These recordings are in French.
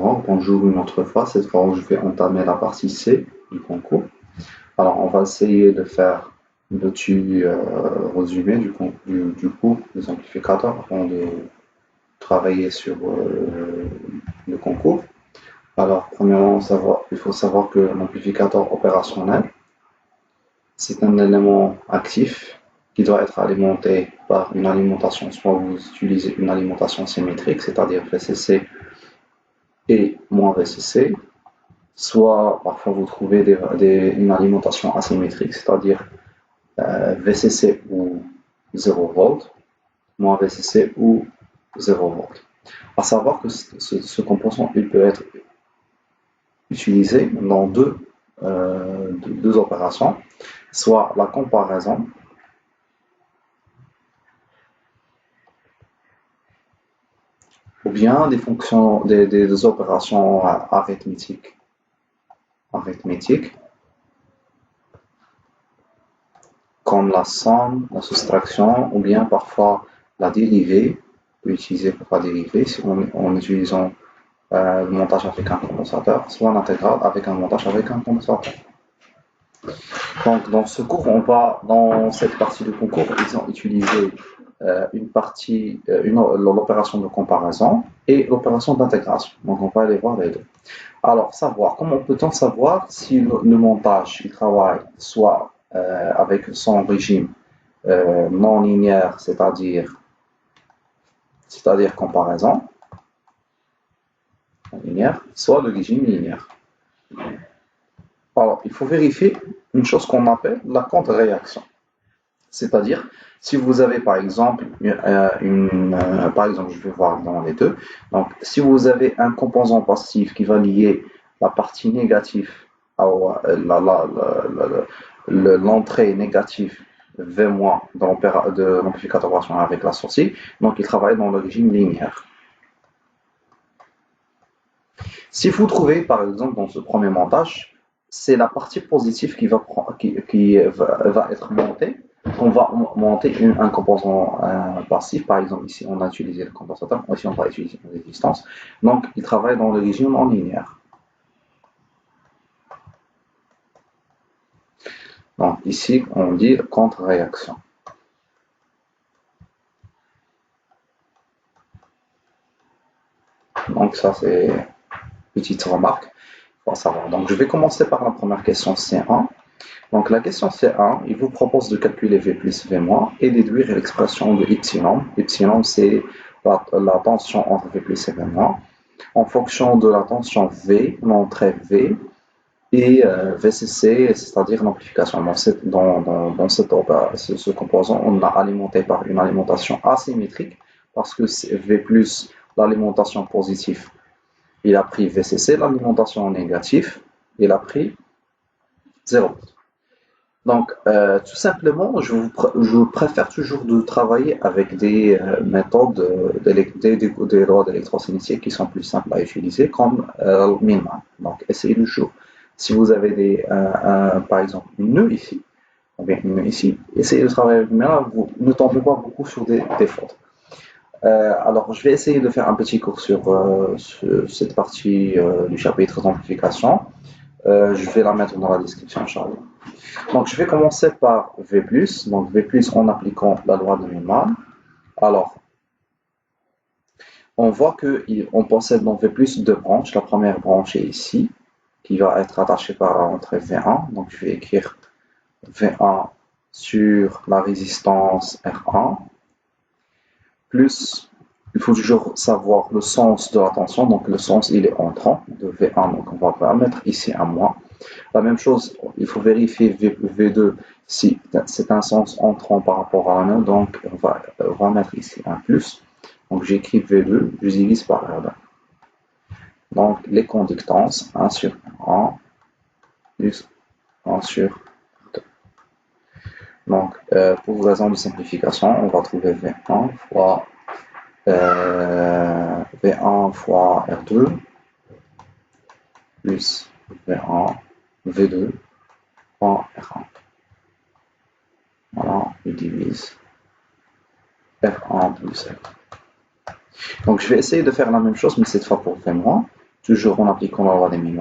Bonjour, bonjour une autre fois. Cette fois, je vais entamer la partie C du concours. Alors, on va essayer de faire un petit résumé du cours des amplificateurs avant de travailler sur le concours. Alors, premièrement, il faut savoir que l'amplificateur opérationnel, c'est un élément actif qui doit être alimenté par une alimentation, soit vous utilisez une alimentation symétrique, c'est-à-dire VCC et moins VCC, soit parfois vous trouvez une alimentation asymétrique, c'est-à-dire VCC ou 0 volts, moins VCC ou 0 volts. À savoir que ce composant il peut être utilisé dans deux opérations, soit la comparaison, ou bien des fonctions, des opérations arithmétiques, comme la somme, la soustraction, ou bien parfois la dérivée, utilisée pour la dérivée en utilisant le montage avec un condensateur, soit l'intégrale avec un montage avec un condensateur. Donc dans ce cours, dans cette partie du concours, ils ont utilisé l'opération de comparaison et l'opération d'intégration. Donc on va aller voir les deux. Alors, comment peut-on savoir si le montage il travaille soit avec son régime non linéaire, c'est-à-dire comparaison linéaire, soit le régime linéaire. Alors, il faut vérifier une chose qu'on appelle la contre-réaction. C'est-à-dire, si vous avez par exemple, par exemple, je vais voir dans les deux. Donc, si vous avez un composant passif qui va lier la partie négative à l'entrée négative V- de l'amplificateur opérationnel avec la sortie, donc il travaille dans le régime linéaire. Si vous trouvez par exemple dans ce premier montage, c'est la partie positive qui va être montée. On va monter un composant passif, par exemple ici on a utilisé le compensateur, ici on va utiliser une résistance, donc il travaille dans le régime non linéaire. Donc ici on dit contre-réaction. Donc ça c'est une petite remarque, il faut savoir. Donc je vais commencer par la première question C1. Donc la question C1, il vous propose de calculer V plus V- et déduire l'expression de epsilon. Epsilon, c'est la tension entre V plus et V-, en fonction de la tension V, l'entrée V, et VCC, c'est-à-dire l'amplification. Dans ce composant, on l'a alimenté par une alimentation asymétrique, parce que V plus, l'alimentation positive, il a pris VCC, l'alimentation négative, il a pris 0. Donc, tout simplement, je préfère toujours de travailler avec des méthodes, des lois d'électrocénétique qui sont plus simples à utiliser, comme Minman. Donc, essayez toujours. Si vous avez par exemple, une nœud ici, ou bien une nœud ici, essayez de travailler avec Minman, vous ne tombez pas beaucoup sur des fautes. Alors, je vais essayer de faire un petit cours sur cette partie du chapitre d'amplification. Je vais la mettre dans la description, Inch'Allah. Donc, je vais commencer par V+, donc V+, en appliquant la loi de Neumann. Alors, on voit qu'on possède dans V+, deux branches. La première branche est ici, qui va être attachée par l'entrée V1. Donc, je vais écrire V1 sur la résistance R1, plus, il faut toujours savoir le sens de la tension. Donc, le sens, il est entrant de V1, donc on va mettre ici un moins. La même chose, il faut vérifier V2 si c'est un sens entrant par rapport à la nœud, donc on va mettre ici un plus. Donc j'écris V2, je divise par R2. Donc les conductances, 1 sur 1 plus 1 sur 2. Donc pour raison de simplification, on va trouver V1 fois V1 fois R2 plus V1, V2 fois R1. Voilà, je divise F1 plus F. Donc je vais essayer de faire la même chose, mais cette fois pour V-. toujours en appliquant la loi des V-.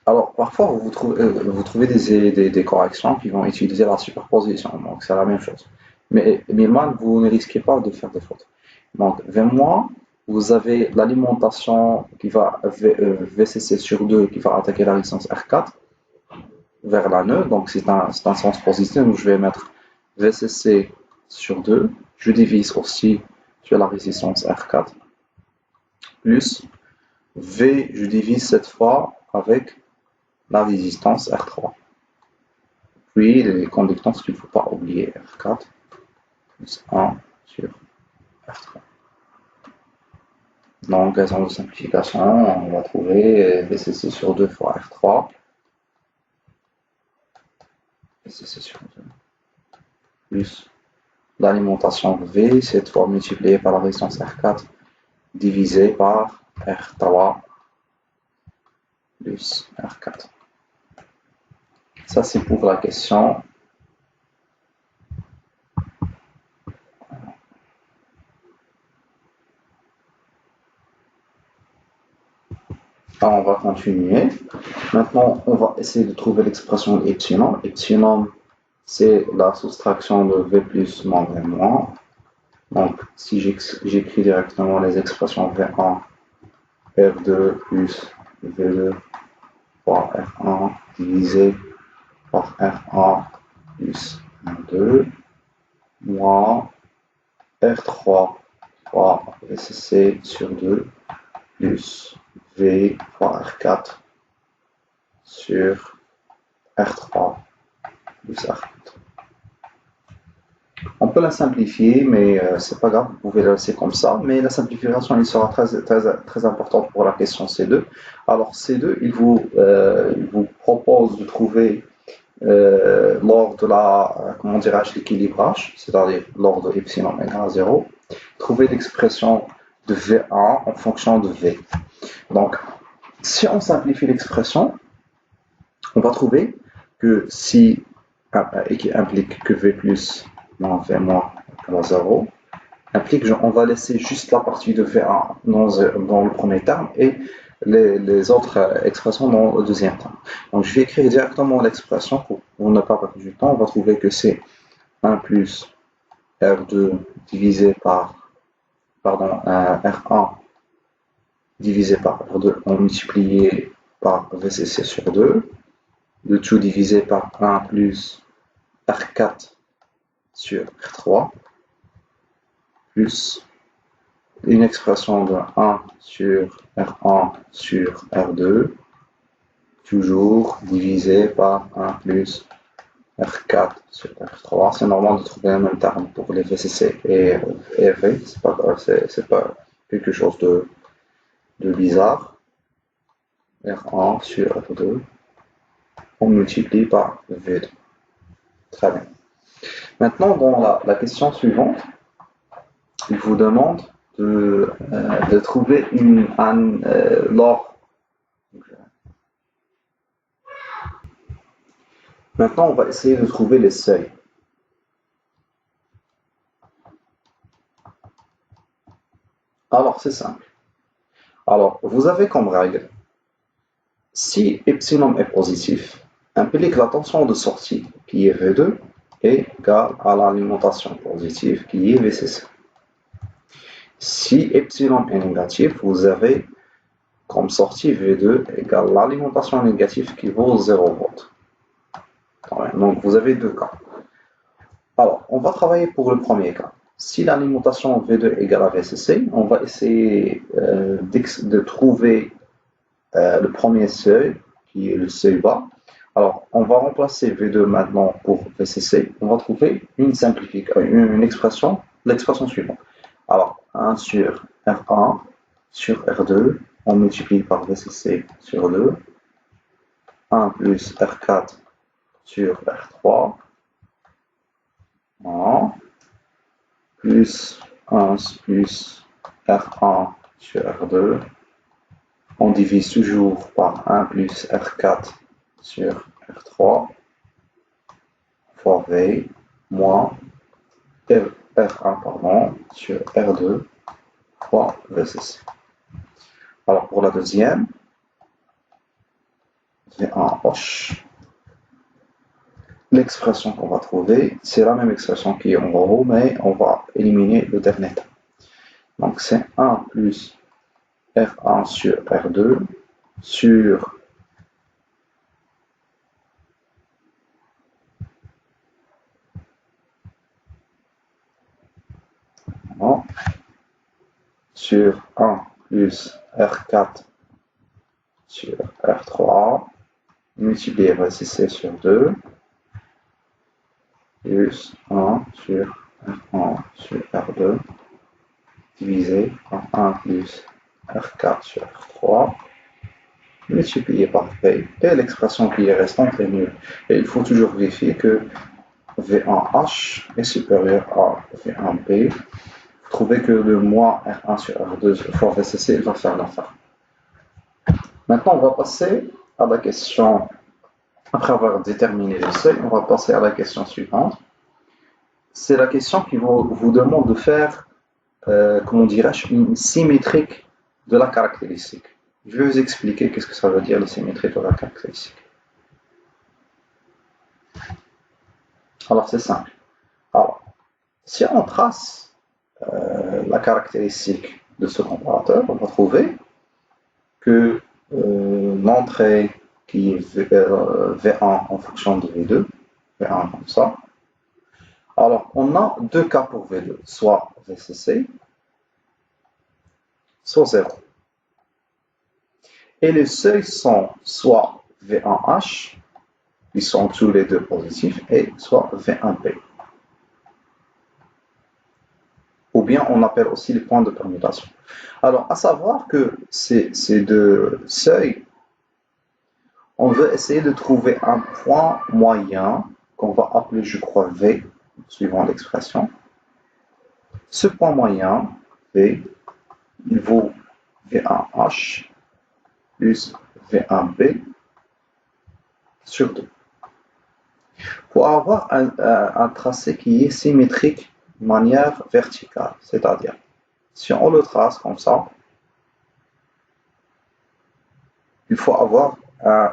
Alors, parfois, vous trouvez des corrections qui vont utiliser la superposition, donc c'est la même chose. Mais Millman, vous ne risquez pas de faire des fautes. Donc, V-, vous avez l'alimentation qui va VCC sur 2 qui va attaquer la résistance R4 vers la nœud, donc c'est un sens positif, donc je vais mettre VCC sur 2, je divise aussi sur la résistance R4, plus V, je divise cette fois avec la résistance R3. Puis les conductances qu'il ne faut pas oublier, R4 plus 1 sur R3. Donc, raison de simplification, on va trouver VCC sur 2 fois R3. VCC sur 2 plus l'alimentation V, cette fois multipliée par la résistance R4, divisé par R3 plus R4. Ça, c'est pour la question. Alors, on va continuer. Maintenant, on va essayer de trouver l'expression epsilon. Epsilon, c'est la soustraction de V plus moins V moins. Donc, si j'écris directement les expressions V1, R2 plus V2 par R1 divisé par R1 plus R2 moins R3 fois VCC sur 2 plus V fois R4 sur R3 plus R4. On peut la simplifier, mais c'est pas grave, vous pouvez la laisser comme ça. Mais la simplification, il sera très importante pour la question C2. Alors C2, il vous propose de trouver lors de comment dirais-je, l'équilibrage, c'est-à-dire lors de epsilon égale à 0, trouver l'expression de V1 en fonction de V. Donc, si on simplifie l'expression, on va trouver que si, et qui implique que V plus moins V moins égale à 0, implique qu'on va laisser juste la partie de V1 dans le premier terme et les autres expressions dans le deuxième terme. Donc je vais écrire directement l'expression pour ne pas perdre du temps. On va trouver que c'est 1 plus R2 divisé par, R1 divisé par R2 en multiplié par VCC sur 2, le tout divisé par 1 plus R4 sur R3, plus une expression de 1 sur R1 sur R2, toujours divisé par 1 plus R4 sur R3. C'est normal de trouver un même terme pour les VCC et V, c'est pas quelque chose de bizarre. R1 sur R2, on multiplie par V2. Très bien. Maintenant, dans la question suivante, il vous demande de trouver l'or. Maintenant, on va essayer de trouver les seuils. Alors, c'est simple. Alors, vous avez comme règle, si epsilon est positif, implique la tension de sortie, qui est V2, est égale à l'alimentation positive, qui est VCC. Si epsilon est négatif, vous avez comme sortie V2 égale l'alimentation négative qui vaut 0 volts. Donc vous avez deux cas. Alors, on va travailler pour le premier cas. Si l'alimentation V2 égale à VCC, on va essayer de trouver le premier seuil, qui est le seuil bas. Alors, on va remplacer V2 maintenant pour VCC. On va trouver une expression, l'expression suivante. Alors, 1 sur R1 sur R2, on multiplie par VCC sur 2. 1 plus R4 sur R3. Voilà. Plus 1 plus R1 sur R2. On divise toujours par 1 plus R4 sur R3 fois V moins R1 sur R2 fois VCC. Alors pour la deuxième, V1 H. L'expression qu'on va trouver, c'est la même expression qui est en haut, mais on va éliminer le dernier terme. Donc c'est 1 plus R1 sur R2 sur non, sur 1 plus R4 sur R3 multiplié par CC sur 2 plus 1 sur R1 sur R2 divisé par 1 plus R4 sur R3 multiplié par P, et l'expression qui est restante est nulle. Et il faut toujours vérifier que V1H est supérieur à V1P. Vous trouvez que le moins R1 sur R2 fois VCC, il va faire l'affaire. Maintenant, on va passer à la question, après avoir déterminé le seuil, on va passer à la question suivante. C'est la question qui vous demande de faire, comment dirais-je, une symétrique de la caractéristique. Je vais vous expliquer qu'est-ce que ça veut dire la symétrie de la caractéristique. Alors c'est simple. Alors, si on trace la caractéristique de ce comparateur, on va trouver que l'entrée qui est V1 en fonction de V2, V1 comme ça. Alors, on a deux cas pour V2, soit VCC, soit 0. Et les seuils sont soit V1H, ils sont tous les deux positifs, et soit V1P. Ou bien on appelle aussi les points de permutation. Alors, à savoir que ces deux seuils, on veut essayer de trouver un point moyen qu'on va appeler, je crois, V, suivant l'expression. Ce point moyen, V, il vaut V1H plus V1B sur 2. Pour avoir un tracé qui est symétrique de manière verticale, c'est-à-dire, si on le trace comme ça, il faut avoir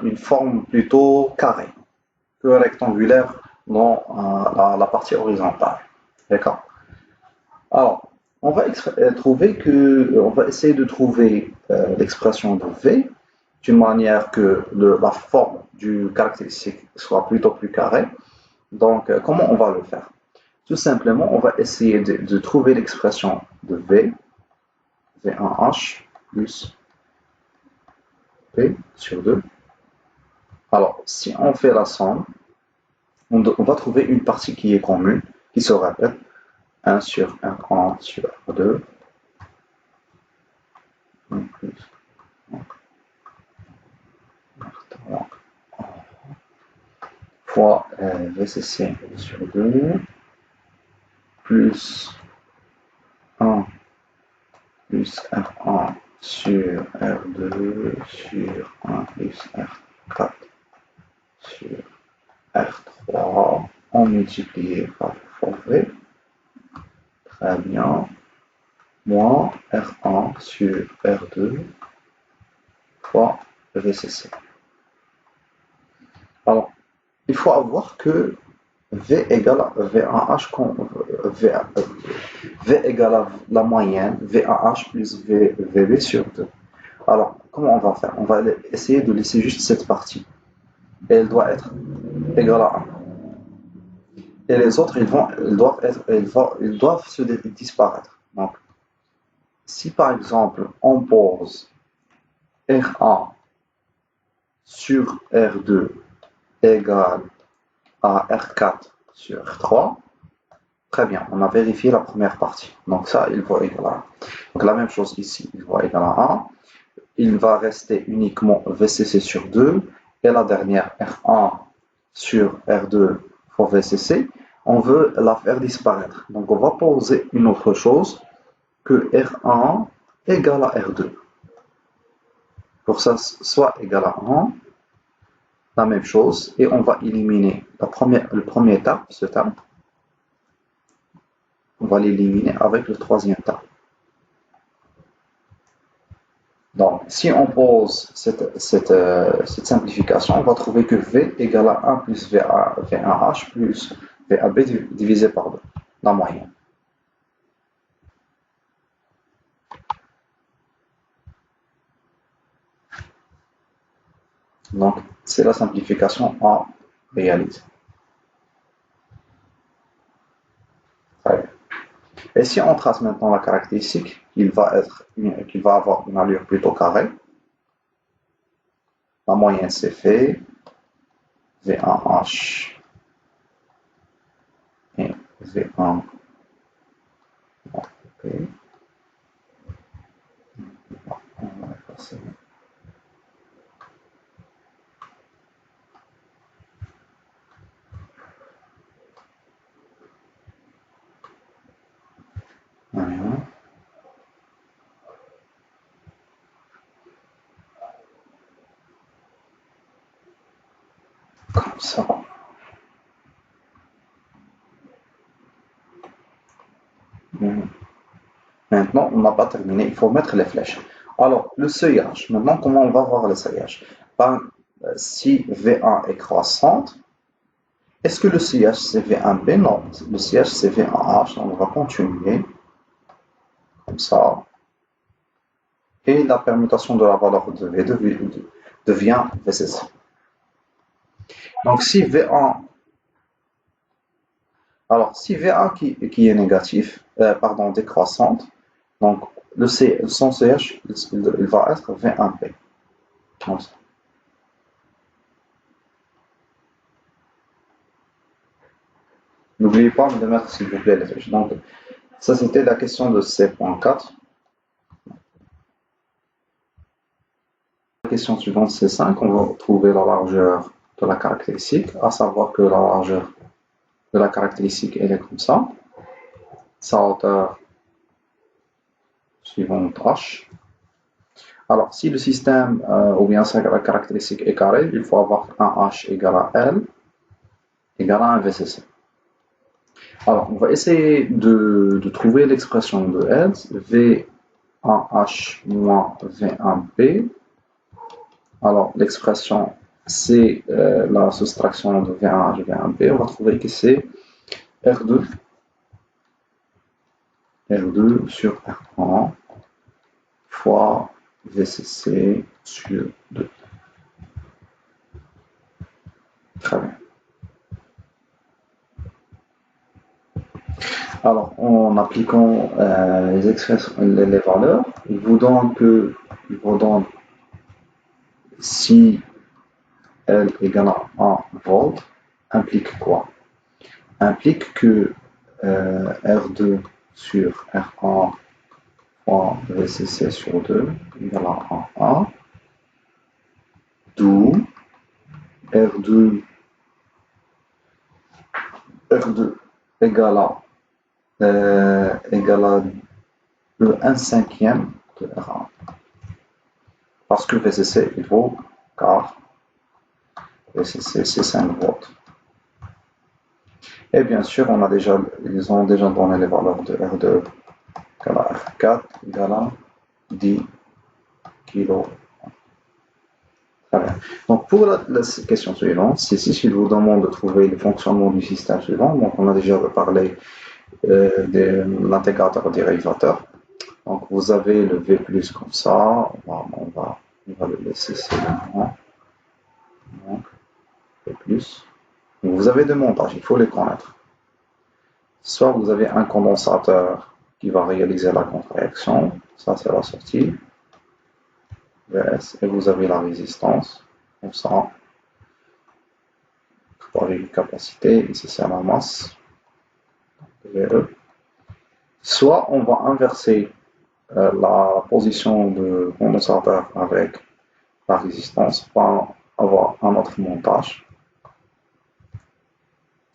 une forme plutôt carrée que rectangulaire dans la partie horizontale. D'accord? Alors, on va essayer de trouver l'expression de V d'une manière que la forme du caractéristique soit plutôt plus carrée. Donc, comment on va le faire? Tout simplement, on va essayer de trouver l'expression de V, V1H plus P sur 2. Alors, si on fait la somme, on va trouver une partie qui est commune, qui se répète, 1 sur 1 sur 2, 1 plus 1 fois VCC sur 2, plus 1 plus R1 sur R2 sur 1 plus R4 sur R3 en multiplié par fois V. Très bien. Moins R1 sur R2 fois VCC. Alors, il faut avoir que V égale à V1H, V égale à la moyenne V1H plus VB sur 2. Alors, comment on va faire? On va essayer de laisser juste cette partie. Et elle doit être égale à 1. Et les autres, ils doivent se disparaître. Donc, si par exemple, on pose R1 sur R2 égale à R4 sur R3, très bien, on a vérifié la première partie. Donc ça, il va égal à 1. Donc la même chose ici, il va égal à 1. Il va rester uniquement VCC sur 2 et la dernière R1 sur R2 fois VCC. On veut la faire disparaître. Donc on va poser une autre chose que R1 égale à R2. Pour ça, soit égal à 1, la même chose, et on va éliminer le premier terme, ce terme. On va l'éliminer avec le troisième terme. Donc, si on pose cette simplification, on va trouver que V égale à 1 plus V1H plus VAB divisé par 2, la moyenne. Donc, c'est la simplification à réaliser. Et si on trace maintenant la caractéristique, qu'il va avoir une allure plutôt carrée, la moyenne c'est fait, V1H et V1 P. On va effacer. Voilà. Comme ça. Maintenant, on n'a pas terminé, il faut mettre les flèches. Alors, le seuillage. Maintenant, comment on va voir le seuillage? Ben, si V1 est croissante, est-ce que le seuillage c'est V1B? Non, le seuillage c'est V1H. Donc, on va continuer comme ça. Et la permutation de la valeur de V devient VCC. Donc, si V1, alors si V1 qui est négatif, décroissante, donc son CH il va être V1P. Comme ça. N'oubliez pas de mettre s'il vous plaît les flèches. Donc, ça c'était la question de C.4. La question suivante, C5, on va trouver la largeur de la caractéristique, à savoir que la largeur de la caractéristique, elle est comme ça. Sa hauteur suivante H. Alors, si le système, ou bien sa caractéristique est carrée, il faut avoir un H égale à L, égale à un VCC. Alors, on va essayer de trouver l'expression de L, V1H moins V1P. Alors, l'expression, c'est la soustraction de V1H et V1P. On va trouver que c'est R2 sur R1 fois VCC sur 2. Très bien. Alors, en appliquant les valeurs, il vous donne si L égale à 1 volt, implique quoi? Implique que R2 sur R1 fois VCC sur 2 égale à 1, d'où R2 égale à le 1 cinquième de R1. Parce que VCC il vaut car VCC c'est 5 volts. Et bien sûr, ils ont déjà donné les valeurs de R2 égale à R4 égale à 10 kg. Très bien. Donc pour la question suivante, c'est si je vous demande de trouver le fonctionnement du système suivant, donc on a déjà parlé de l'intégrateur dérivateur. Donc vous avez le V plus comme ça, on va le laisser seulement. Donc V plus. Donc, vous avez deux montages, il faut les connaître. Soit vous avez un condensateur qui va réaliser la contre-réaction, ça c'est la sortie, VS, et vous avez la résistance, comme ça, pour la capacité, ici c'est la masse, VE. Soit on va inverser la position de condensateur avec la résistance pour avoir un autre montage.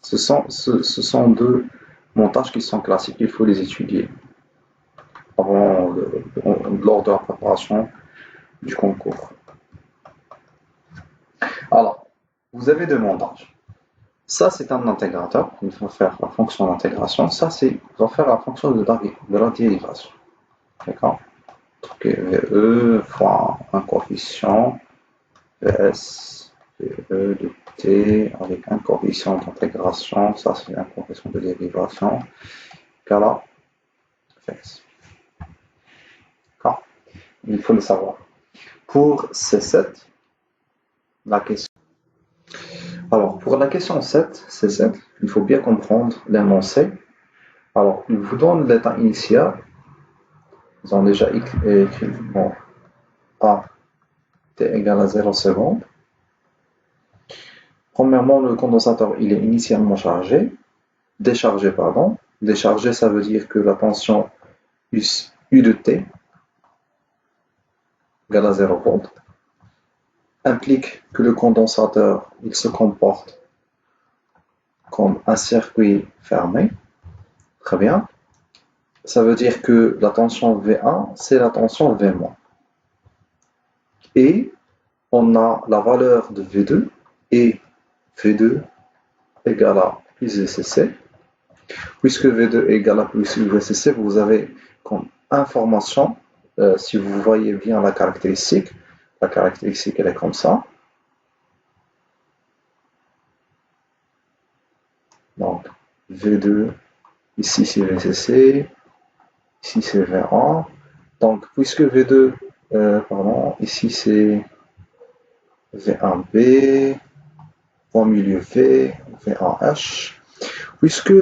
Ce sont deux montages qui sont classiques, il faut les étudier lors de la préparation du concours. Alors, vous avez deux montages. Ça, c'est un intégrateur, il va faire la fonction d'intégration. Ça, il va faire la fonction de la dérivation. D'accord? Ok, VE fois un coefficient VS VE de T avec un coefficient d'intégration, ça c'est un coefficient de dérivation, égale à Vs. Il faut le savoir. Pour C7, la question. Alors, pour la question 7, C7, il faut bien comprendre l'énoncé. Alors, il vous donne l'état initial. Ils ont déjà écrit bon, A, T égale à 0 secondes. Premièrement, le condensateur, il est initialement chargé, déchargé, pardon. Déchargé, ça veut dire que la tension U de T égale à 0 volts implique que le condensateur, il se comporte comme un circuit fermé. Très bien. Ça veut dire que la tension V1, c'est la tension V-. Et on a la valeur de V2 et V2 égale à plus VCC. Puisque V2 égale à plus VCC, vous avez comme information, si vous voyez bien la caractéristique elle est comme ça. Donc V2, ici c'est VCC, ici c'est V1. Donc puisque V2, ici c'est V1B, point milieu V, V1H. Puisque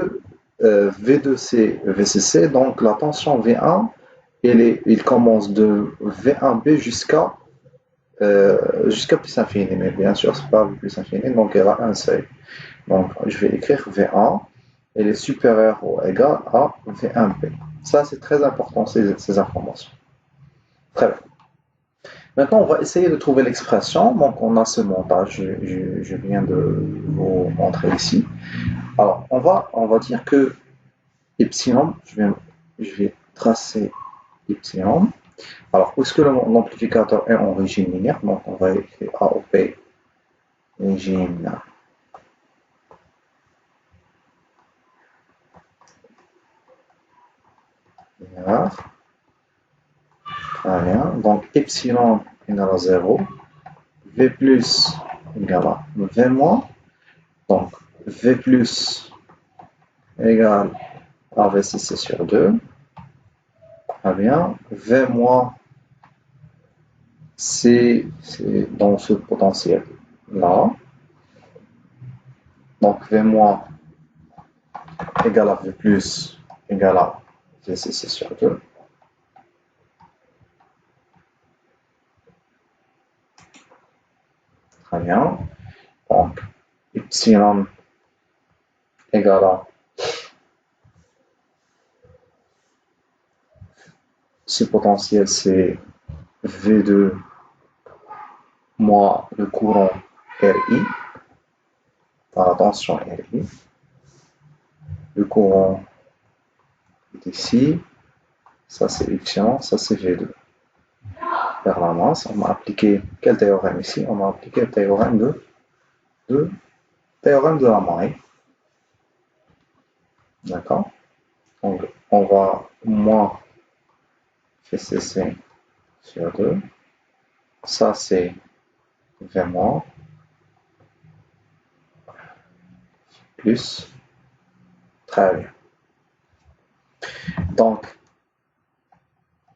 V2 c'est VCC, donc la tension V1, il commence de V1B jusqu'à plus infini, mais bien sûr c'est pas plus infini, donc elle a un seuil. Donc je vais écrire V1, elle est supérieure ou égale à V1B. Ça c'est très important ces informations. Très bien. Maintenant, on va essayer de trouver l'expression. Donc, on a ce montage, je viens de vous montrer ici. Alors, on va dire que epsilon, je vais tracer epsilon. Alors, puisque l'amplificateur est en régime linéaire, donc on va écrire AOP, régime linéaire. Très bien. Donc, epsilon égale à 0, V plus égale à V moins. Donc, V plus égale à VCC sur 2. Très bien. V moins, c'est dans ce potentiel-là. Donc, V moins égale à V plus égale à VCC sur 2. Très bien. Donc, epsilon égale à ce potentiel, c'est V2 moins le courant RI, par la tension RI. Le courant est ici, ça c'est epsilon, ça c'est V2. Vers la masse, on a appliqué quel théorème ici? On a appliqué le théorème de la maille. D'accord? Donc, on va moins VCC sur 2. Ça, c'est V moins plus. Très bien. Donc,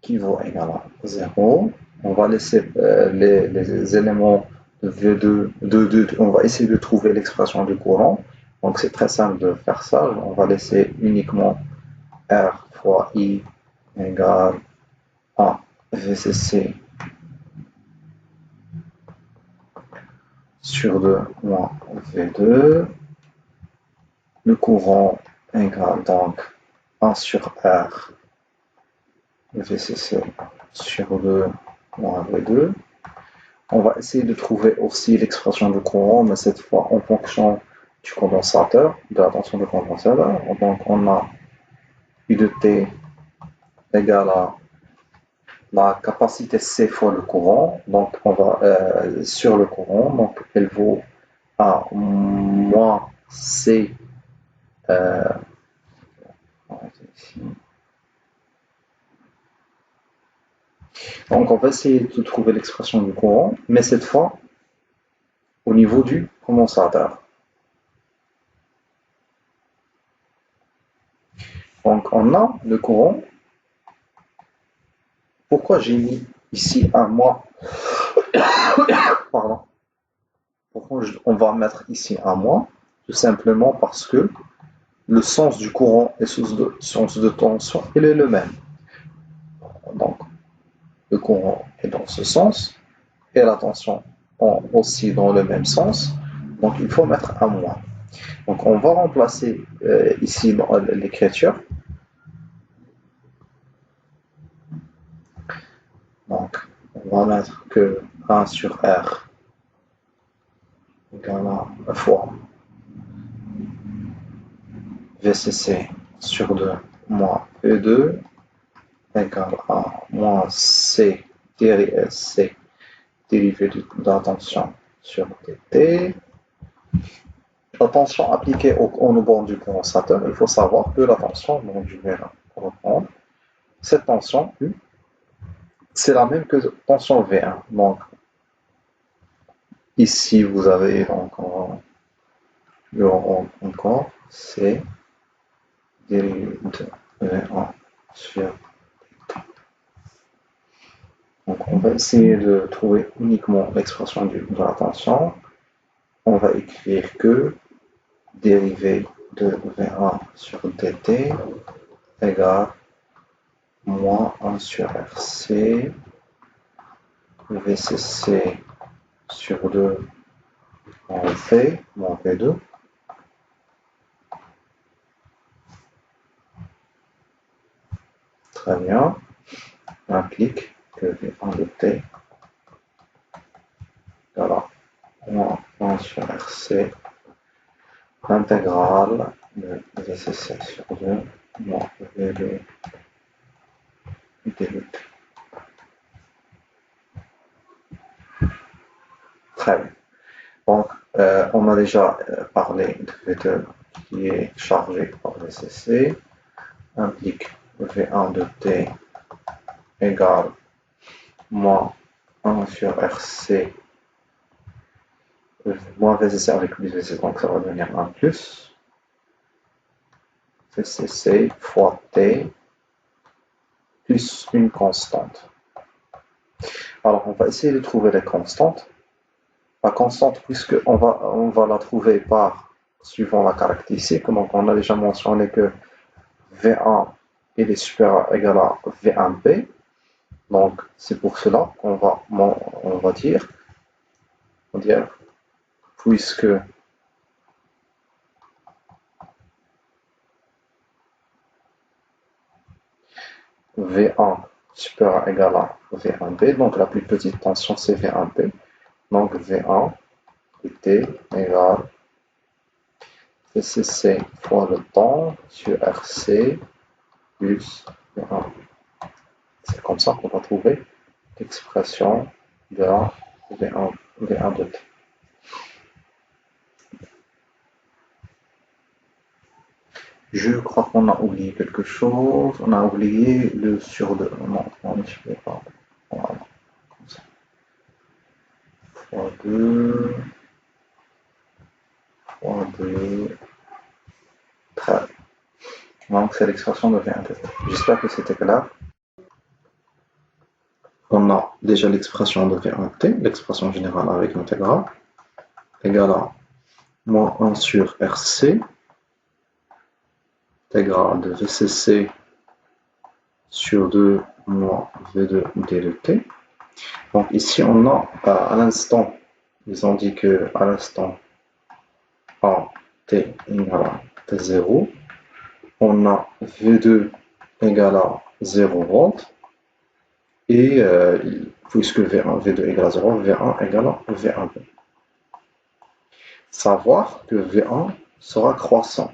qui vaut égal à 0. On va laisser les éléments de V2, on va essayer de trouver l'expression du courant. Donc, c'est très simple de faire ça. On va laisser uniquement R fois I égale à VCC sur 2 moins V2. Le courant égale donc 1 sur R VCC sur 2 moins V2. On va essayer de trouver aussi l'expression du courant, mais cette fois en fonction du condensateur, de la tension du condensateur. Donc on a U de T égale à la capacité C fois le courant. Donc on va sur le courant, donc elle vaut à moins C. Ici. Donc on va essayer de trouver l'expression du courant, mais cette fois au niveau du condensateur. Donc on a le courant. Pourquoi j'ai mis ici un mois? Pardon. Pourquoi on va mettre ici un mois? Tout simplement parce que le sens du courant et le sens de tension, il est le même. Donc le courant est dans ce sens et la tension aussi dans le même sens. Donc il faut mettre un moins. Donc on va remplacer ici dans l'écriture. Donc on va mettre que 1 sur R égale à fois VCC sur 2 moins V2 égale à moins C dérivé de la tension sur dt. La tension appliquée au bord du condensateur, il faut savoir que la tension, donc je vais la reprendre, cette tension U, c'est la même que tension V1. Donc ici vous avez encore C dérivé de V1 sur. Donc on va essayer de trouver uniquement l'expression de la tension. On va écrire que dérivée de V1 sur dt égale moins 1 sur RC VCC sur 2 en V, moins V2. Très bien. On implique que V1 de T égale moins 1 sur RC intégrale de VCC sur 2 moins V2 dT. Très bien. Donc, on a déjà parlé de V2 qui est chargé par VCC, implique V1 de T égale moins 1 sur RC, moins VCC avec plus VCC, donc ça va devenir 1 plus VCC fois T plus une constante. Alors, on va essayer de trouver les constantes. La constante, puisque on va la trouver par suivant la caractéristique. Donc, on a déjà mentionné que V1 est supérieur ou égal à V1P. Donc, c'est pour cela qu'on va dire, puisque V1 supérieur ou égal à V1P, donc la plus petite tension c'est V1P. Donc, V1 T égale VCC fois le temps sur RC plus V1. C'est comme ça qu'on va trouver l'expression de la V1 de T. Je crois qu'on a oublié quelque chose. On a oublié le sur 2. Non, on ne peut pas. Voilà, comme ça. Fois 2. Fois 2. Très bien. Donc, c'est l'expression de V1 de T. J'espère que c'était clair. On a déjà l'expression de V1 de T, l'expression générale avec l'intégrale, égale à moins 1 sur RC, intégrale de VCC sur 2 moins V2 d de T. Donc ici on a à l'instant, ils ont dit que à l'instant A T égale à T0, on a V2 égale à 0 volts et puisque V1, V2 égale à 0, V1 égale à V1B. Savoir que V1 sera croissant.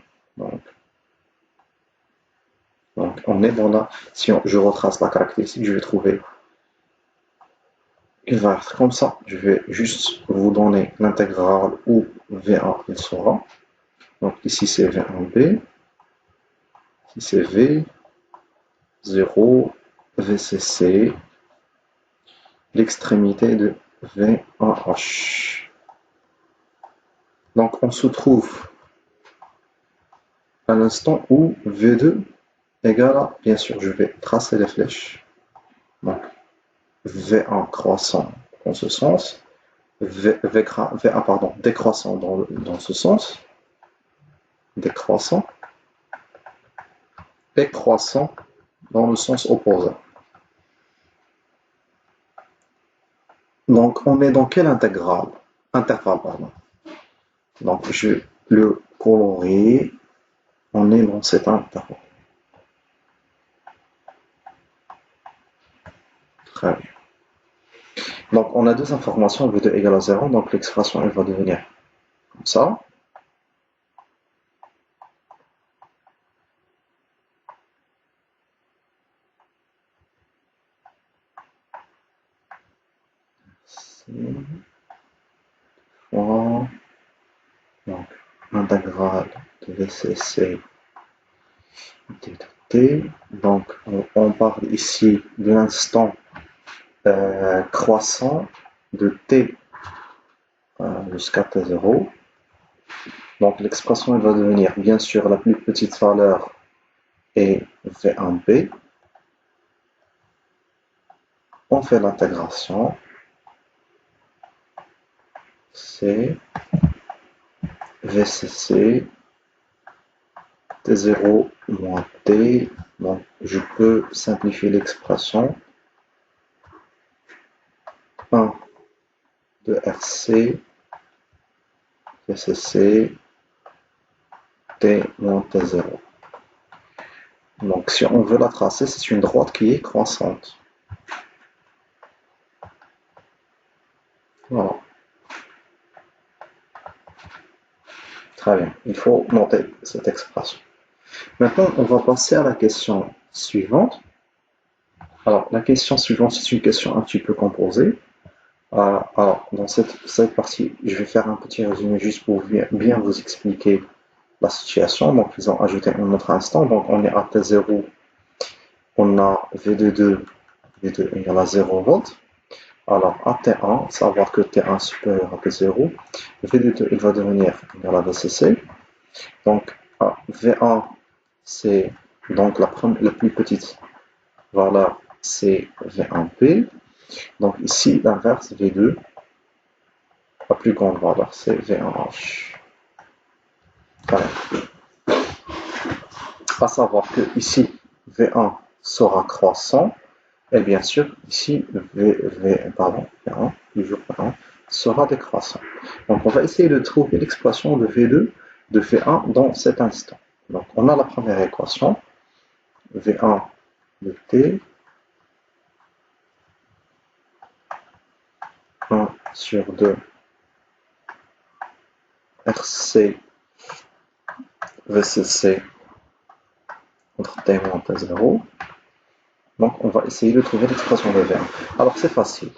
Donc on est dans la, si je retrace la caractéristique, je vais trouver, il va être comme ça. Je vais juste vous donner l'intégrale où V1 il sera. Donc ici c'est V1B, ici c'est V0, VCC, l'extrémité de V1H. Donc on se trouve à l'instant où V2 égale à, bien sûr, je vais tracer les flèches. Donc V1 croissant dans ce sens, V1 pardon, décroissant dans ce sens, décroissant, et croissant dans le sens opposé. Donc on est dans quelle intervalle, pardon. Donc je vais le colorer, on est dans cet intervalle. Très bien. Donc on a deux informations, V2 égale à 0, donc l'expression elle va devenir comme ça. Fois, donc intégrale de VCC dt. Donc on parle ici de l'instant croissant de t jusqu'à t0. Donc l'expression elle va devenir bien sûr la plus petite valeur est V1b. On fait l'intégration. C'est VCC T0 moins T. Donc je peux simplifier l'expression. 1 de RC VCC T moins T0. Donc si on veut la tracer, c'est une droite qui est croissante. Voilà. Très bien. Il faut noter cette expression. Maintenant, on va passer à la question suivante. Alors, la question suivante, c'est une question un petit peu composée. Alors, dans cette partie, je vais faire un petit résumé juste pour bien vous expliquer la situation. Donc, ils ont ajouté un autre instant. Donc, on est à T0, on a V2 égale à 0 volts. Alors, à T1, savoir que T1 supérieur à T0, V2 il va devenir égal à VCC. Donc, V1, c'est donc la plus petite valeur, c'est V1P. Donc ici, l'inverse, V2, la plus grande valeur, c'est V1H. Voilà. À savoir que ici, V1 sera croissant, et bien sûr, ici, V1, toujours V1, sera décroissant. Donc on va essayer de trouver l'expression de V2 de V1 dans cet instant. Donc on a la première équation, V1 de T, 1 sur 2 RC VCC entre T moins T0. Donc on va essayer de trouver l'expression de V1. Alors c'est facile.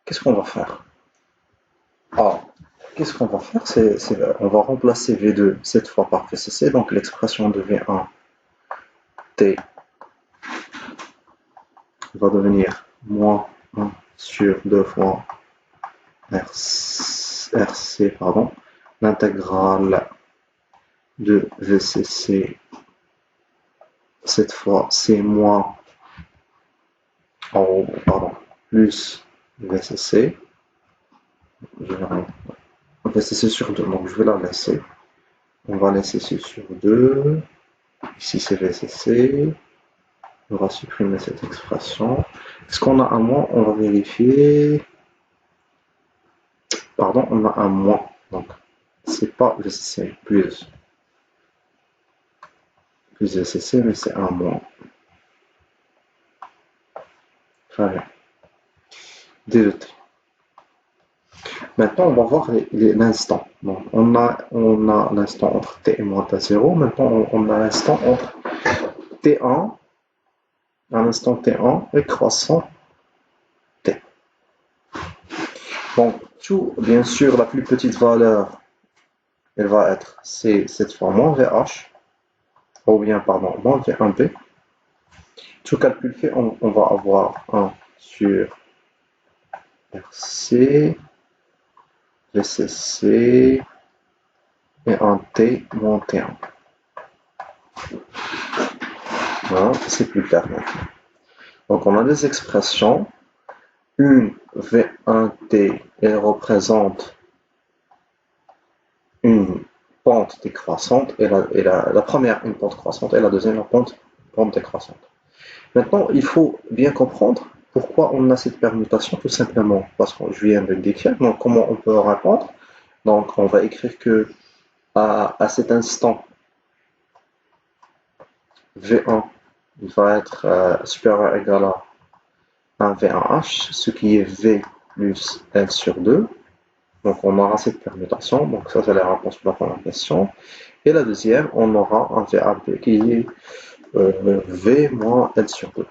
Qu'est-ce qu'on va faire? Qu'est-ce qu'on va faire? On va remplacer V2 cette fois par VCC. Donc l'expression de V1 T va devenir moins 1 sur 2 fois RC, l'intégrale de VCC, cette fois c'est moins plus VCC, VCC sur 2, donc je vais la laisser, on va laisser C sur 2, ici c'est VCC, on va supprimer cette expression. Est-ce qu'on a un moins? On va vérifier. Pardon, on a un moins. Donc, c'est pas VCC, plus VCC, mais c'est un moins. Très bien. D2T. Maintenant, on va voir l'instant. Donc, on a l'instant entre T et moins T0. Maintenant, on a l'instant entre T1, un instant T1 et croissant T. Donc, tout, bien sûr, la plus petite valeur, elle va être C, cette fois moins VH, ou bien, pardon, moins V1B. Tout calcul fait, on va avoir 1 sur RC, VCC et un T moins T1. Voilà, c'est plus clair maintenant. Donc on a des expressions. Une V1T, elle représente une pente décroissante, et la première une pente croissante et la deuxième une pente décroissante. Maintenant, il faut bien comprendre pourquoi on a cette permutation, tout simplement parce que je viens de le décrire. Donc comment on peut répondre? Donc on va écrire que à cet instant, V1 va être supérieur ou égal à un V1H, ce qui est V plus L sur 2. Donc on aura cette permutation, donc ça c'est la réponse pour la première question. Et la deuxième, on aura un VAB qui est V moins L sur 2.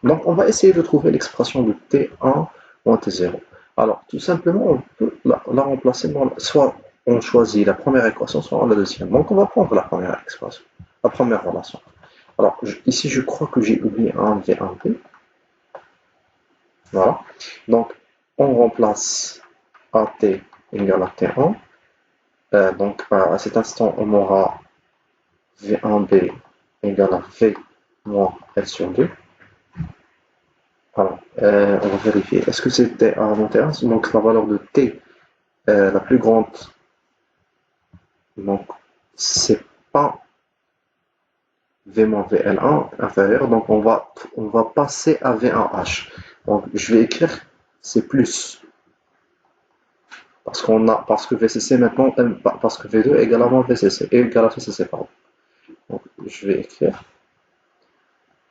Donc on va essayer de trouver l'expression de T1 moins T0. Alors tout simplement, on peut la remplacer, soit on choisit la première équation, soit la deuxième. Donc on va prendre la première expression, la première relation. Alors ici je crois que j'ai oublié un V1B. Voilà. Donc on remplace AT égale à T1. Donc à cet instant, on aura V1B égale à V moins L sur 2. Alors, on va vérifier. Est-ce que c'était à long terme? Donc la valeur de T la plus grande, donc c'est pas V moins VL1 inférieur, donc on va passer à V1H. Donc je vais écrire c'est plus. Parce que VCC maintenant, parce que V2 est égal à moins VCC, et égal à VCC, pardon. Donc je vais écrire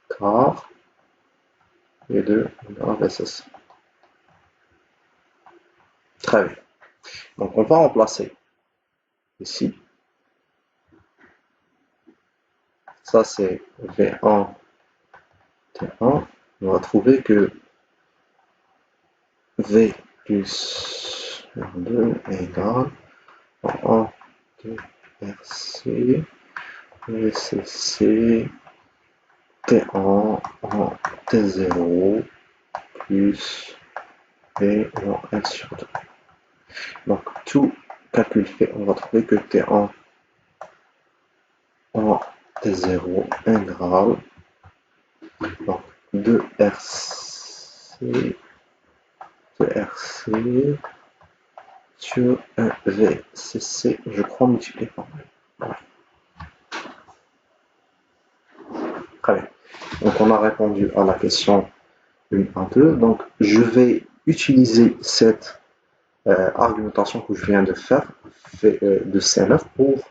car V2 égal à VCC. Très bien. Donc on va remplacer ici. Ça c'est V1 T1. On va trouver que V plus R2 est égal à 1 de RC VCC T1 en T0 plus V en L sur 2. Donc tout calcul fait, on va trouver que T1 en T0 intégrale donc 2RC sur un VCC, je crois multiplié par 2. Voilà. Très bien. Donc on a répondu à la question 1 à 2. Donc je vais utiliser cette argumentation que je viens de faire de C9 pour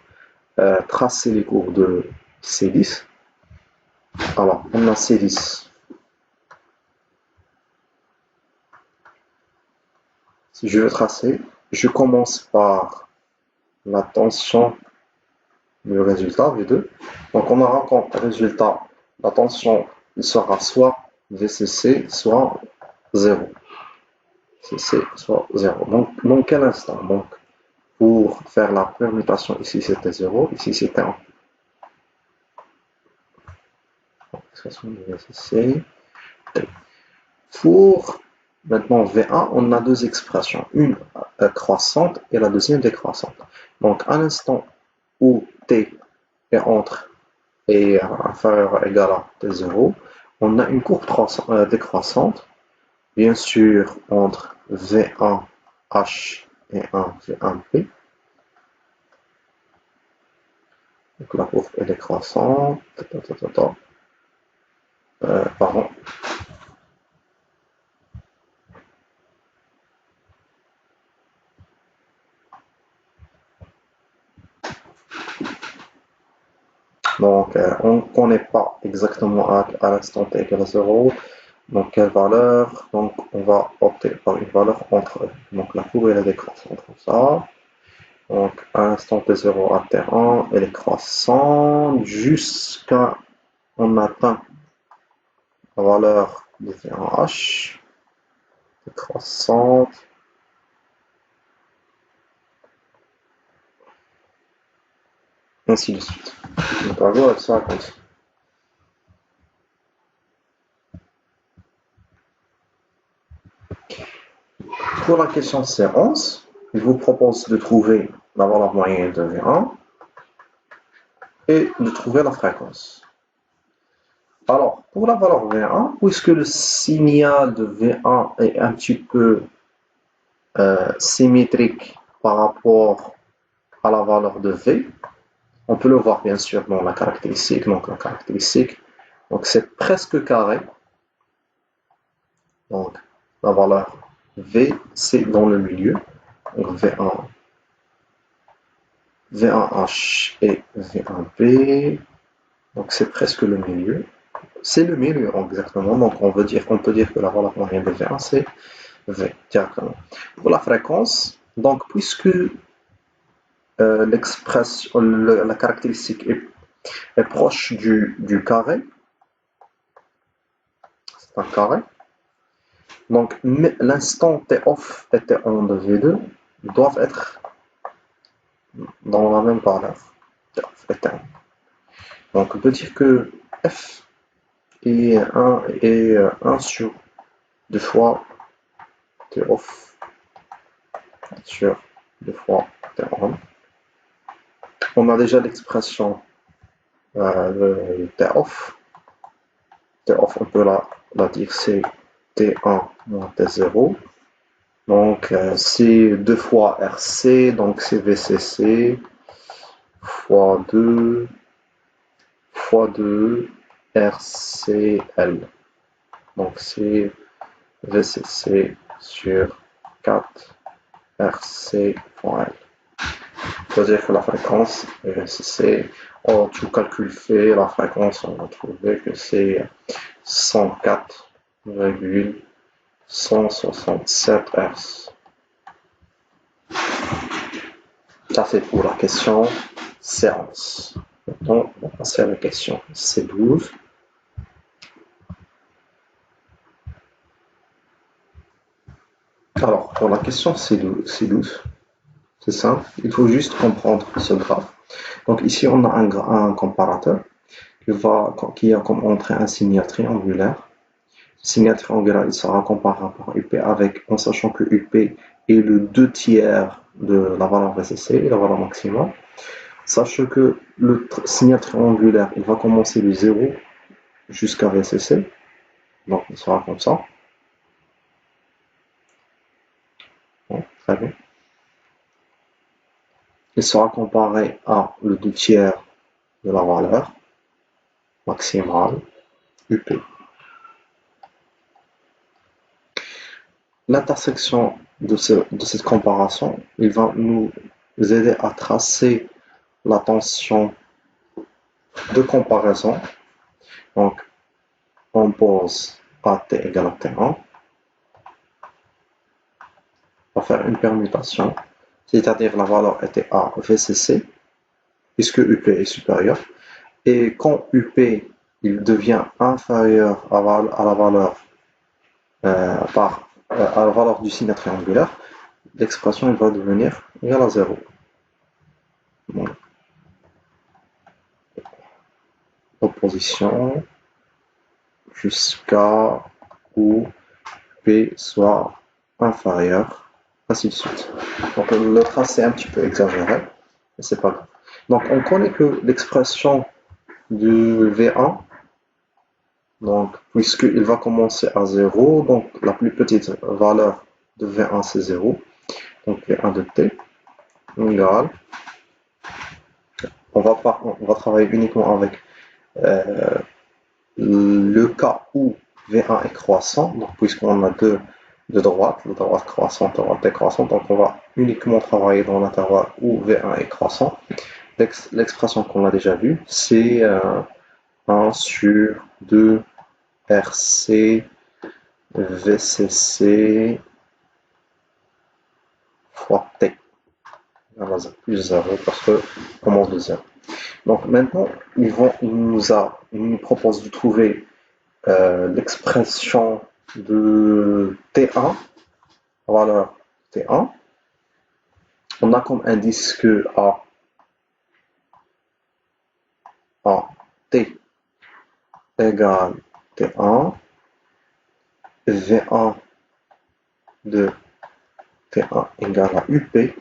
tracer les courbes de C10. Alors on a C10. Si je veux tracer, je commence par la tension, le résultat V2. Donc on aura comme résultat la tension sera soit VCC, soit 0. CC soit 0. Donc dans quel instant? Donc pour faire la permutation, ici c'était 0, ici c'était 1. Pour maintenant V1, on a deux expressions, une croissante et la deuxième décroissante. Donc à l'instant où T est entre et inférieur ou égal à T0, on a une courbe décroissante, bien sûr entre V1H et un V1P. Donc la courbe est décroissante. Pardon. Donc, on ne connaît pas exactement à l'instant t égale à 0, donc quelle valeur, donc on va opter par une valeur entre eux. Donc la courbe elle est décroissante comme ça. Donc à l'instant t0 à t1, elle est croissante jusqu'à on atteint la valeur de v1h, décroissante. Ainsi de suite. Donc on va voir ça comme ça. pour la question C11, il vous propose de trouver la valeur moyenne de V1 et de trouver la fréquence. Alors, pour la valeur V1, puisque le signal de V1 est un petit peu symétrique par rapport à la valeur de V, on peut le voir bien sûr dans la caractéristique. Donc la caractéristique, c'est presque carré. Donc la valeur V, c'est dans le milieu. Donc V1H et V1B. Donc c'est presque le milieu. C'est le milieu exactement. Donc on peut dire que la valeur moyenne de V1 c'est V directement. Pour la fréquence, donc puisque l'expression, la caractéristique est proche du carré, c'est un carré. Donc l'instant T off et T on de V2 doivent être dans la même valeur. T off et T on. Donc on peut dire que F est 1 sur 2 fois T off sur 2 fois T on. On a déjà l'expression de T off. T off, on peut la dire c'est T1 moins T0. Donc c'est 2 fois RC, donc c'est VCC fois 2 RCL. Donc c'est VCC sur 4 RC fois L. C'est-à-dire que la fréquence est VCC. Tout calcul fait, la fréquence, on va trouver que c'est 104,167 Hz. Ça c'est pour la question séance. Maintenant, on va passer à la question C12. Alors, pour la question C12, c'est simple, il faut juste comprendre ce graphe. Donc ici, on a un comparateur qui a comme entrée un signal triangulaire. Le signal triangulaire, il sera comparé par UP en sachant que UP est le 2/3 de la valeur VCC, la valeur maximale. Sachez que le signal triangulaire, il va commencer de 0 jusqu'à VCC. Donc, il sera comme ça. Bon, très bien. Il sera comparé à le 2/3 de la valeur maximale UP. L'intersection de cette comparaison, il va nous aider à tracer la tension de comparaison. Donc, on pose AT égale à T1. On va faire une permutation, c'est-à-dire la valeur était à VCC, puisque UP est supérieur. Et quand UP il devient inférieur à la valeur à la valeur du signe triangulaire, l'expression va devenir égale à 0. Bon. Opposition jusqu'à où P soit inférieur, ainsi de suite. Donc le tracé est un petit peu exagéré, mais c'est pas grave. Donc on connaît que l'expression du V1, donc puisqu'il va commencer à 0, donc la plus petite valeur de V1 c'est 0, donc V1 de T égale, on va travailler uniquement avec le cas où V1 est croissant, donc puisqu'on a deux de droite, la droite croissante, la droite décroissante, donc on va uniquement travailler dans l'intervalle où V1 est croissant. L'expression qu'on a déjà vue, c'est 1 sur 2 RC VCC fois T. On va plus 0 parce que on commence de 0. Donc maintenant, il nous propose de trouver l'expression de T1, valeur T1. On a comme indice que T égale T1, V1 de T1 égale à UP.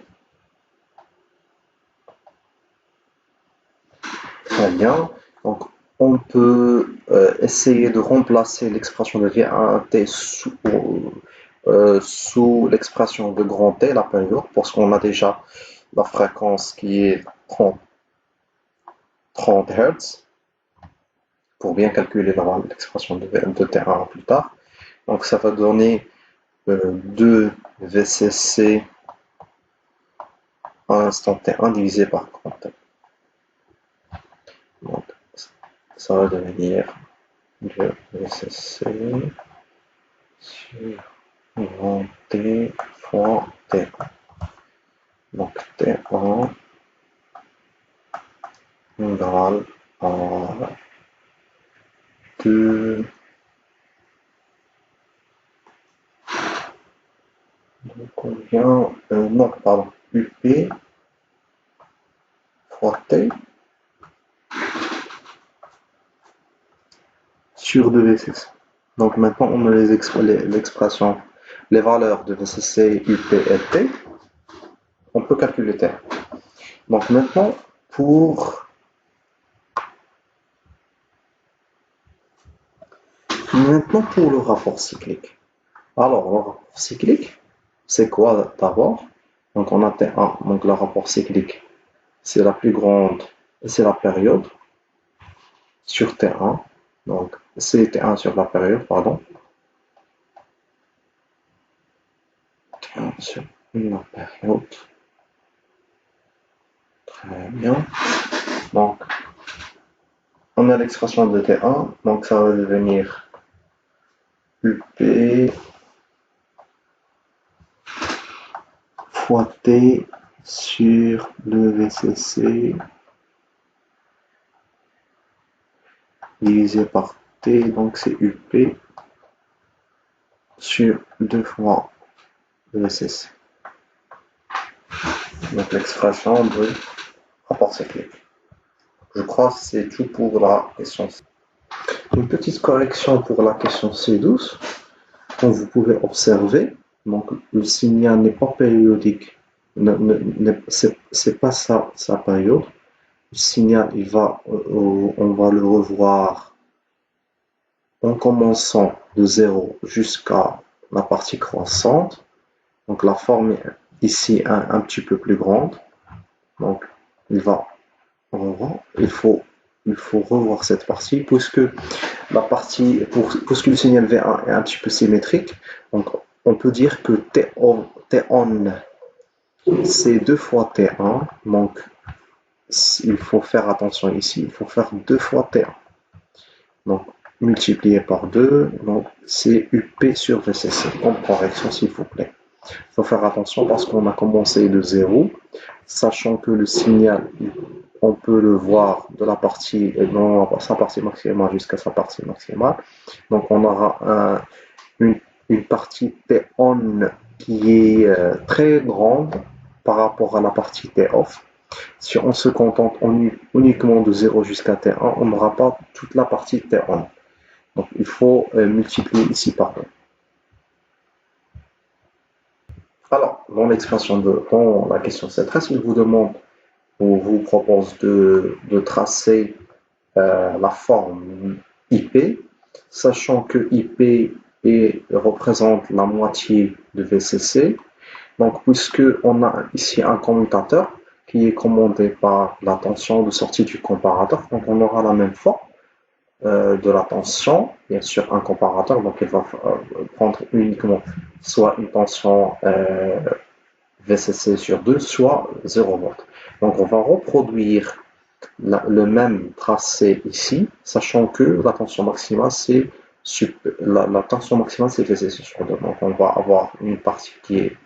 Très bien. Donc, on peut essayer de remplacer l'expression de V1T sous l'expression de grand T, la période, parce qu'on a déjà la fréquence qui est 30 Hz, pour bien calculer l'expression de T1 plus tard. Donc, ça va donner 2 VCC à l'instant T1 divisé par grand T. Donc, ça va devenir 2 VCC sur grand T fois T1. Donc T1 égale à 2. Donc on vient, non, pardon, UP fois T sur 2 VCC. Donc maintenant on a l'expression, les valeurs de VCC, UP et T. On peut calculer T. Donc maintenant pour le rapport cyclique. Alors le rapport cyclique, c'est quoi d'abord? Donc on a T1, donc le rapport cyclique, c'est la plus grande, c'est la période sur T1, donc c'est T1 sur la période, pardon. T1 sur la période. Très bien. Donc on a l'expression de T1, donc ça va devenir UP fois T sur le VCC divisé par T, donc c'est UP sur 2 fois le VCC. Donc l'expression de rapport cyclique. Je crois que c'est tout pour la question C. Une petite correction pour la question C12. Comme vous pouvez observer, donc le signal n'est pas périodique. C'est pas sa période. Le signal, on va le revoir en commençant de 0 jusqu'à la partie croissante. Donc la forme est ici un petit peu plus grande. Donc il faut revoir cette partie puisque le signal V1 est un petit peu symétrique. Donc on peut dire que T1 c'est 2 fois T1. Donc il faut faire attention ici. Il faut faire 2 fois T1. Donc multiplié par 2. Donc c'est UP sur VCC. Comme correction s'il vous plaît. Il faut faire attention parce qu'on a commencé de 0, sachant que le signal, on peut le voir de la partie, sa partie maximale jusqu'à sa partie maximale. Donc on aura une partie T-on qui est très grande par rapport à la partie T-off. Si on se contente uniquement de 0 jusqu'à T1, on n'aura pas toute la partie T-on. Donc il faut multiplier ici par 2. Alors, dans la question 7, il vous demande ou vous propose de tracer la forme IP, sachant que IP représente la moitié de VCC. Donc, puisque on a ici un commutateur qui est commandé par la tension de sortie du comparateur, donc on aura la même forme de la tension, bien sûr un comparateur, donc il va prendre uniquement soit une tension VCC sur 2, soit 0 volts. Donc on va reproduire le même tracé ici, sachant que la tension maximale c'est VCC sur 2. Donc on va avoir une partie qui est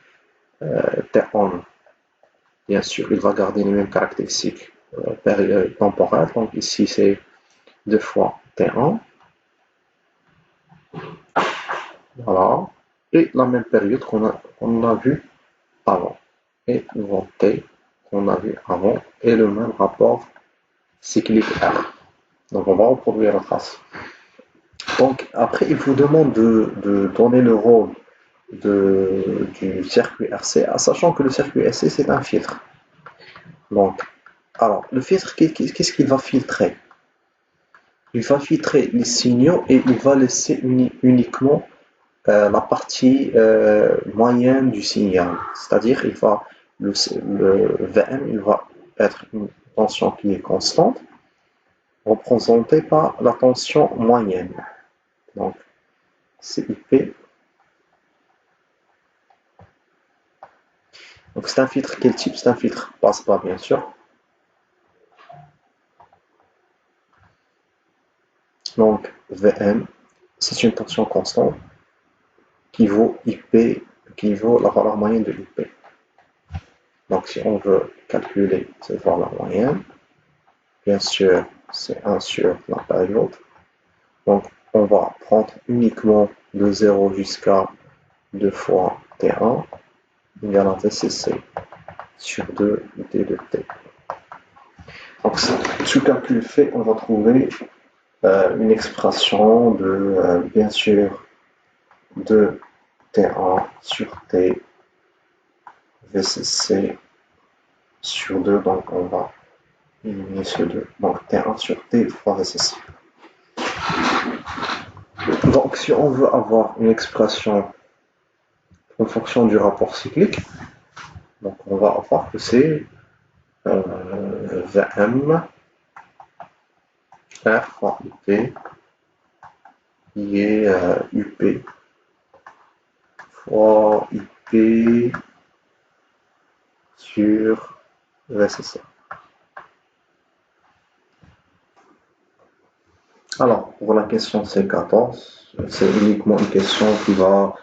T1. Bien sûr, il va garder les mêmes caractéristiques temporelles. Donc ici c'est 2 fois T1. Voilà. Et la même période qu'on a vu avant. Et grand T qu'on a vu avant. Et le même rapport cyclique R. Donc on va reproduire la trace. Donc après il vous demande de donner le rôle du circuit RC, sachant que le circuit RC c'est un filtre. Donc, alors, le filtre, qu'est-ce qu'il va filtrer? Il va filtrer les signaux et il va laisser uniquement la partie moyenne du signal. C'est-à-dire, le VM il va être une tension qui est constante, représentée par la tension moyenne. Donc, c'est IP. Donc, c'est un filtre quel type? C'est un filtre passe-bas, bien sûr. Donc, VM, c'est une tension constante qui vaut IP, qui vaut la valeur moyenne de IP. Donc, si on veut calculer cette valeur moyenne, bien sûr, c'est 1 sur la période. Donc, on va prendre uniquement de 0 jusqu'à 2 fois T1 égale à VCC sur 2 D de T. Donc, ce calcul fait, on va trouver une expression de, bien sûr, de T1 sur T VCC sur 2, donc on va éliminer ce 2. Donc T1 sur T fois VCC. Donc si on veut avoir une expression en fonction du rapport cyclique, donc on va avoir que c'est VM R fois IP qui est UP fois IP sur VCC. Alors, pour la question C14, c'est uniquement une question qui va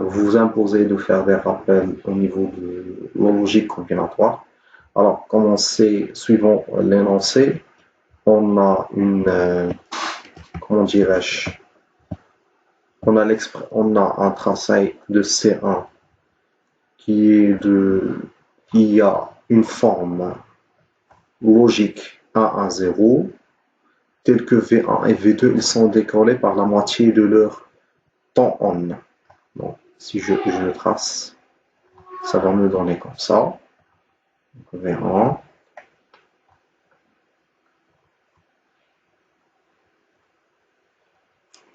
vous imposer de faire des rappels au niveau de la logique combinatoire. Alors, comme on sait, suivant l'énoncé, on a comment dirais-je, on a un tracé de C1 qui a une forme logique 1 à 0, tels que V1 et V2, ils sont décollés par la moitié de leur temps on. Donc, si je le trace, ça va me donner comme ça. V1.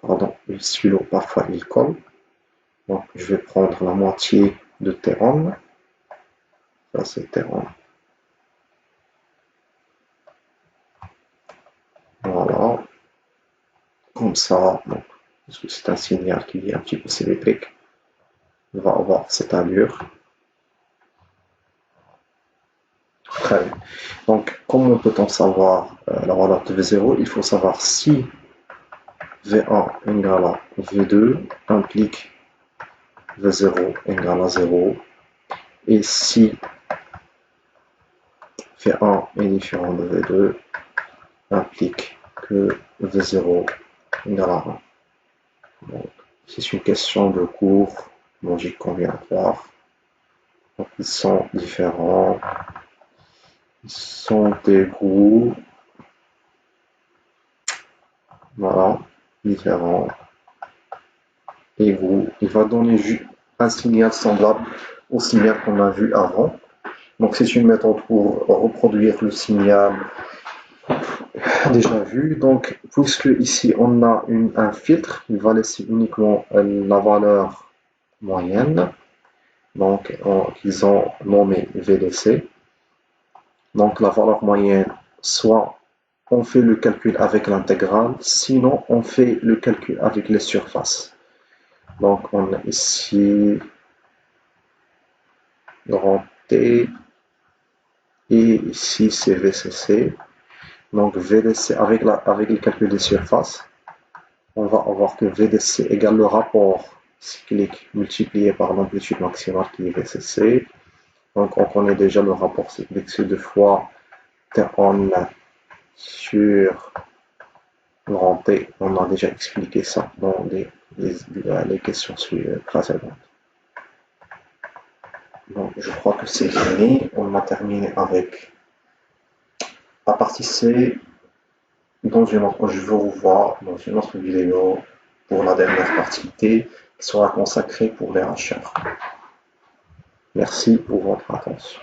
Pardon, le stylo, parfois il colle. Donc, je vais prendre la moitié de T1. Ça, c'est T1. Voilà. Comme ça. Donc, parce que c'est un signal qui est un petit peu symétrique. On va avoir cette allure. Très bien. Donc, comment peut-on savoir la valeur de V0? Il faut savoir si V1 égale à V2 implique V0 égale à 0 et si V1 est différent de V2 implique que V0 égale à 1. Donc, c'est une question de cours logique combinatoire. Donc, ils sont différents, ils sont égaux, voilà, différents, égaux. Il va donner un signal semblable au signal qu'on a vu avant. Donc, c'est une méthode pour reproduire le signal déjà vu. Donc, puisque ici on a un filtre, il va laisser uniquement la valeur moyenne. Donc, ils ont nommé VDC. Donc, la valeur moyenne, soit on fait le calcul avec l'intégrale, sinon on fait le calcul avec les surfaces. Donc, on a ici grand T et ici c'est VCC. Donc, VDC avec le calcul des surfaces, on va avoir que VDC égale le rapport cyclique multiplié par l'amplitude maximale qui est VCC. Donc, on connaît déjà le rapport cyclique, c'est 2 fois T1 sur grand T. On a déjà expliqué ça dans les questions précédentes. Donc, je crois que c'est fini. On a terminé avec la partie C. Je vous revois dans une autre vidéo pour la dernière partie T. qui sera consacré pour les hacheurs. Merci pour votre attention.